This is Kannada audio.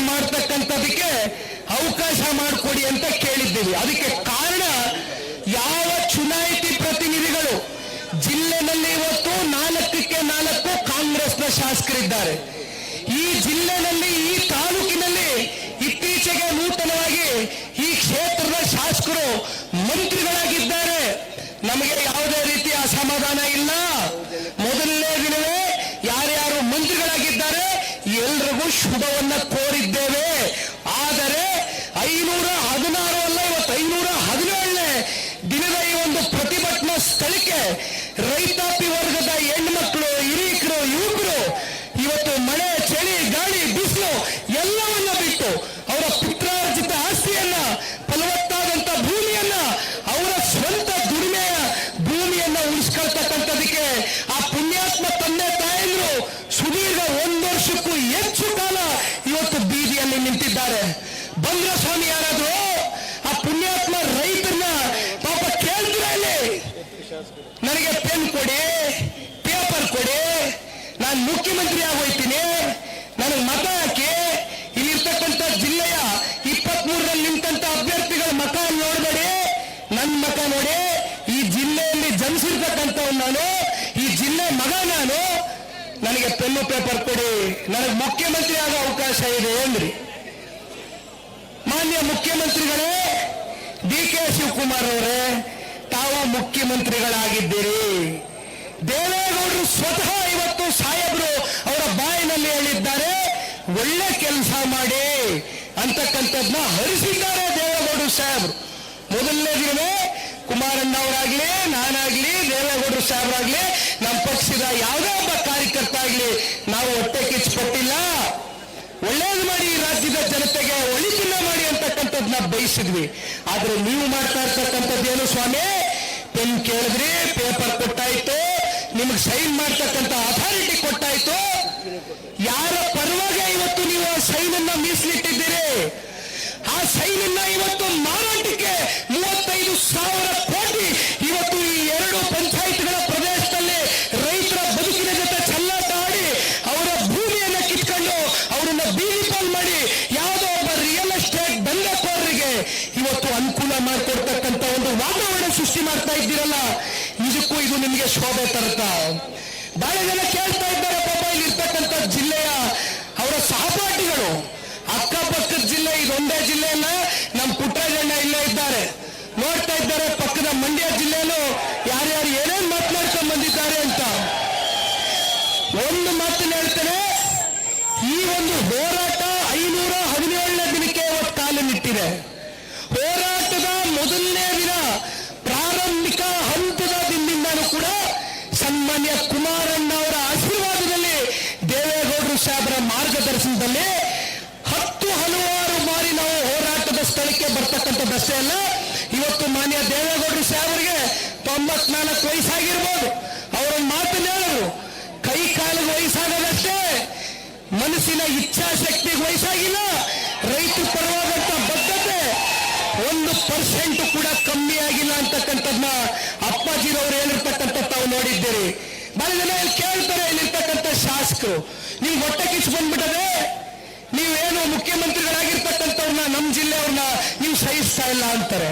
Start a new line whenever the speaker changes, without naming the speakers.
ಮಾಡ್ತಕ್ಕಂಥದಕ್ಕೆ ಅವಕಾಶ ಮಾಡಿಕೊಡಿ ಅಂತ ಕೇಳಿದ್ದೀವಿ. ಅದಕ್ಕೆ ಕಾರಣ ಯಾವ ಚುನಾಯಿತ ಪ್ರತಿನಿಧಿಗಳು ಜಿಲ್ಲೆನಲ್ಲಿ ಇವತ್ತು 4ಕ್ಕೆ 4 ಕಾಂಗ್ರೆಸ್ನ ಶಾಸಕರಿದ್ದಾರೆ. ಈ ಜಿಲ್ಲೆನಲ್ಲಿ ಈ ತಾಲೂಕಿನಲ್ಲಿ ಇತ್ತೀಚೆಗೆ ನೂತನವಾಗಿ ಈ ಕ್ಷೇತ್ರದ ಶಾಸಕರು ಮಂತ್ರಿಗಳಾಗಿದ್ದಾರೆ. ನಮಗೆ ಯಾವುದೇ ರೀತಿಯ ಅಸಮಾಧಾನ ಇಲ್ಲ. ಮೊದಲನೇ ದಿನವೇ ಯಾರ್ಯಾರು ಮಂತ್ರಿಗಳಾಗಿದ್ದಾರೆ ಎಲ್ರಿಗೂ ಶುಭವನ್ನ ಕೋರಿದ್ದೇವೆ. ಆದರೆ 516 ಅಲ್ಲ, ಇವತ್ತು 517ನೇ ದಿನದ ಈ ಒಂದು ಪ್ರತಿಭಟನಾ ಸ್ಥಳಕ್ಕೆ ರೈತಾಪಿ ವರ್ಗದ ಹೆಣ್ಮಕ್ಳು, ಹಿರಿಯರು, ಯುವಕರು ಇವತ್ತು ಮಳೆ, ಚಳಿ, ಗಾಳಿ, ಬಿಸಿಲು ಎಲ್ಲವನ್ನ ಬಿಟ್ಟು ಅವರ ಪಿತ್ರಾರ್ಜಿತ ಆಸ್ತಿಯನ್ನ, ಫಲವತ್ತಾದಂತ ಭೂಮಿಯನ್ನ, ಅವರ ಸ್ವಂತ ದುಡಿಮೆಯ ಭೂಮಿಯನ್ನ ಉಳಿಸ್ಕೊಳ್ತಕ್ಕಂಥದಕ್ಕೆ ಆ ಪುಣ್ಯಾತ್ಮ ತಂದೆ ತಾಯಂದ್ರು ಸುದೀರ್ಘ 1 ವರ್ಷಕ್ಕೂ ಹೆಚ್ಚು ಕಾಲ ಇವತ್ತು ಬೀದಿಯಲ್ಲಿ ನಿಂತಿದ್ದಾರೆ. ಬಂದ್ರ ಸ್ವಾಮಿ ಯಾರಾದ್ರು ಆ ಪುಣ್ಯಾತ್ಮ ರೈತರನ್ನ ಪಾಪ ಕೇಳ್ತಿರಲಿ, ನನಗೆ ಪೆನ್ ಕೊಡಿ, ಪೇಪರ್ ಕೊಡಿ, ನಾನು ಮುಖ್ಯಮಂತ್ರಿ ಆಗೋಯ್ತೀನಿ, ನನಗೆ ಮತ ಹಾಕಿ. ಇಲ್ಲಿರ್ತಕ್ಕಂಥ ಜಿಲ್ಲೆಯ 23ರಲ್ಲಿ ನಿಂತಂತ ಅಭ್ಯರ್ಥಿಗಳ ಮತ ನೋಡಬೇಡಿ, ನನ್ನ ಮತ ನೋಡಿ. ಈ ಜಿಲ್ಲೆಯಲ್ಲಿ ಜನಿಸಿರ್ತಕ್ಕಂಥವ್ ನಾನು, ಈ ಜಿಲ್ಲೆ ಮಗ ನಾನು, ನನಗೆ ಪೆನ್ನು ಪೇಪರ್ ಕೊಡಿ, ನನಗೆ ಮುಖ್ಯಮಂತ್ರಿ ಆಗೋ ಅವಕಾಶ ಇದೆ ಅಂದ್ರಿ. ಮಾನ್ಯ ಮುಖ್ಯಮಂತ್ರಿಗಳೇ, ಡಿ.ಕೆ. ಶಿವಕುಮಾರ್ ಅವರೇ, ತಾವು ಮುಖ್ಯಮಂತ್ರಿಗಳಾಗಿದ್ದೀರಿ. ದೇವೇಗೌಡರು ಸ್ವತಃ ಇವತ್ತು ಸಾಹೇಬರು ಅವರ ಬಾಯಿನಲ್ಲಿ ಹೇಳಿದ್ದಾರೆ, ಒಳ್ಳೆ ಕೆಲಸ ಮಾಡಿ ಅಂತಕ್ಕಂಥದ್ನ ಹರಿಸಿದ್ದಾರೆ ದೇವೇಗೌಡರು ಸಾಹೇಬರು. ಮೊದಲನೇ ದಿನವೇ ಕುಮಾರಣ್ಣ ಅವರಾಗ್ಲಿ, ನಾನಾಗ್ಲಿ, ದೇವೇಗೌಡರು ಸಾಹೇಬರಾಗ್ಲಿ, ನಮ್ಮ ಪಕ್ಷದ ಯಾವುದೇ ಒಬ್ಬ ಕಾರ್ಯಕರ್ತ ಆಗ್ಲಿ ನಾವು ಹೊಟ್ಟೆ ಕಿಚ್ಚುಕೊಟ್ಟಿಲ್ಲ. ಒಳ್ಳೇದು ಮಾಡಿ ಈ ರಾಜ್ಯದ ಜನತೆಗೆ ಒಳಿತನ್ನ ಮಾಡಿ ಅಂತಕ್ಕಂಥದ್ನ ಬಯಸಿದ್ವಿ. ಆದ್ರೆ ನೀವು ಮಾಡ್ತಾ ಇರ್ತಕ್ಕಂಥದ್ದೇನು ಸ್ವಾಮಿ? ಪೆನ್ ಕೇಳಿದ್ರಿ, ಪೇಪರ್ ಕೊಟ್ಟಾಯ್ತು, ನಿಮಗೆ ಸೈನ್ ಮಾಡ್ತಕ್ಕಂಥ ಅಥಾರಿಟಿ ಕೊಟ್ಟಾಯ್ತು. ಯಾರ ಪರವಾಗಿ ಇವತ್ತು ನೀವು ಆ ಸೈನನ್ನ ಮೀಸಲಿಟ್ಟಿದ್ದೀರಿ? ಆ ಸೈನನ್ನ ಇವತ್ತು ಮಾರಾಟಕ್ಕೆ 35,000 ಕೋಟಿ ಇವತ್ತು ಈ 2 ಪಂಚಾಯತ್ಗಳ ಪ್ರದೇಶದಲ್ಲಿ ರೈತರ ಬದುಕಿನ ಜೊತೆ ಚೆಲ್ಲಾಟ ಆಡಿ ಅವರ ಭೂಮಿಯನ್ನ ಕಿತ್ಕೊಂಡು ಅವರನ್ನ ಬೀದಿ ಪಾಲ್ ಮಾಡಿ ಯಾವುದೋ ಒಬ್ಬ ರಿಯಲ್ ಎಸ್ಟೇಟ್ ದಂಧೆಕೋರರಿಗೆ ಇವತ್ತು ಅನುಕೂಲ ಮಾಡಿಕೊಡ್ತಕ್ಕಂಥ ಒಂದು ವಾತಾವರಣ ಸೃಷ್ಟಿ ಮಾಡ್ತಾ ಇದ್ದೀರಲ್ಲ, ನಿಜಕ್ಕೂ ಇದು ನಿಮಗೆ ಶೋಭೆ ತರುತ್ತಾ? ಬಹಳ ಜನ ಕೇಳ್ತಾ ಇದ್ದಾರೆ ಪಾಪ ಇಲ್ಲಿರ್ತಕ್ಕಂಥ ಜಿಲ್ಲೆಯ ಅವರ ಸಹಪಾಠಿಗಳು, ಅಕ್ಕಪಕ್ಕದ ಜಿಲ್ಲೆ, ಇದೊಂದೇ ಜಿಲ್ಲೆಯನ್ನ ನಮ್ಮ ಪುಟ್ಟರಾಜಣ್ಣ ಇಲ್ಲೇ ಇದ್ದಾರೆ, ನೋಡ್ತಾ ಇದ್ದಾರೆ. ಪಕ್ಕದ ಮಂಡ್ಯ ಜಿಲ್ಲೆಯಲ್ಲೂ ಯಾರ್ಯಾರು ಏನೇನ್ ಮಾತನಾಡ್ಕೊಂಡು ಬಂದಿದ್ದಾರೆ ಅಂತ. ಒಂದು ಮಾತನ್ನ ಹೇಳ್ತೇನೆ, ಈ ಒಂದು ಹೋರಾಟ 517ನೇ ದಿನಕ್ಕೆ ಇವತ್ತು ಕಾಲನ್ನಿಟ್ಟಿದೆ. ಹೋರಾಟದ ಮೊದಲನೇ ದಿನ ಪ್ರಾರಂಭಿಕ ಹಂತದ ದಿನದಿಂದಲೂ ಕೂಡ ಸನ್ಮಾನ್ಯ ಕುಮಾರಣ್ಣ ಅವರ ಆಶೀರ್ವಾದದಲ್ಲಿ, ದೇವೇಗೌಡರು ಸಾಹೇಬರ ಮಾರ್ಗದರ್ಶನದಲ್ಲಿ ಹಲವಾರು ಬಾರಿ ನಾವು ಹೋರಾಟದ ಸ್ಥಳಕ್ಕೆ ಬರ್ತಕ್ಕಂಥದ್ದಷ್ಟೇ ಅಲ್ಲ, ಇವತ್ತು ಮಾನ್ಯ ದೇವೇಗೌಡರು ಸಾಹೇಬರಿಗೆ 94 ವಯಸ್ಸಾಗಿರ್ಬೋದು. ಅವರ ಮಾತನ್ನ ಹೇಳಿದ್ರು, ಕೈ ಕಾಲಿಗೆ ವಯಸ್ಸಾಗದಷ್ಟೇ, ಮನಸ್ಸಿನ ಇಚ್ಛಾಶಕ್ತಿಗೆ ವಯಸ್ಸಾಗಿಲ್ಲ. ರೈತ ಪರವಾದಂತ ಬದ್ಧತೆ 1% ಕೂಡ ಕಮ್ಮಿ ಆಗಿಲ್ಲ ಅಂತಕ್ಕಂಥದ್ನ ಅಪ್ಪಾಜಿರವರು ಹೇಳಿರ್ತಕ್ಕಂಥ ತಾವು ನೋಡಿದ್ದೀರಿ. ಬಹಳ ಜನ ಕೇಳ್ತಾರೆ, ಇಲ್ಲಿರ್ತಕ್ಕಂಥ ಶಾಸಕರು, ನೀವು ಹೊಟ್ಟೆ ಕಿಚ್ಚು ಬಂದ್ಬಿಟ್ಟದೆ, ನೀವೇನು ಮುಖ್ಯಮಂತ್ರಿಗಳಾಗಿರ್ತಕ್ಕಂಥವ್ರನ್ನ, ನಮ್ಮ ಜಿಲ್ಲೆಯವ್ರನ್ನ ನೀವು ಸಹಿಸ್ತಾ ಇಲ್ಲ ಅಂತಾರೆ.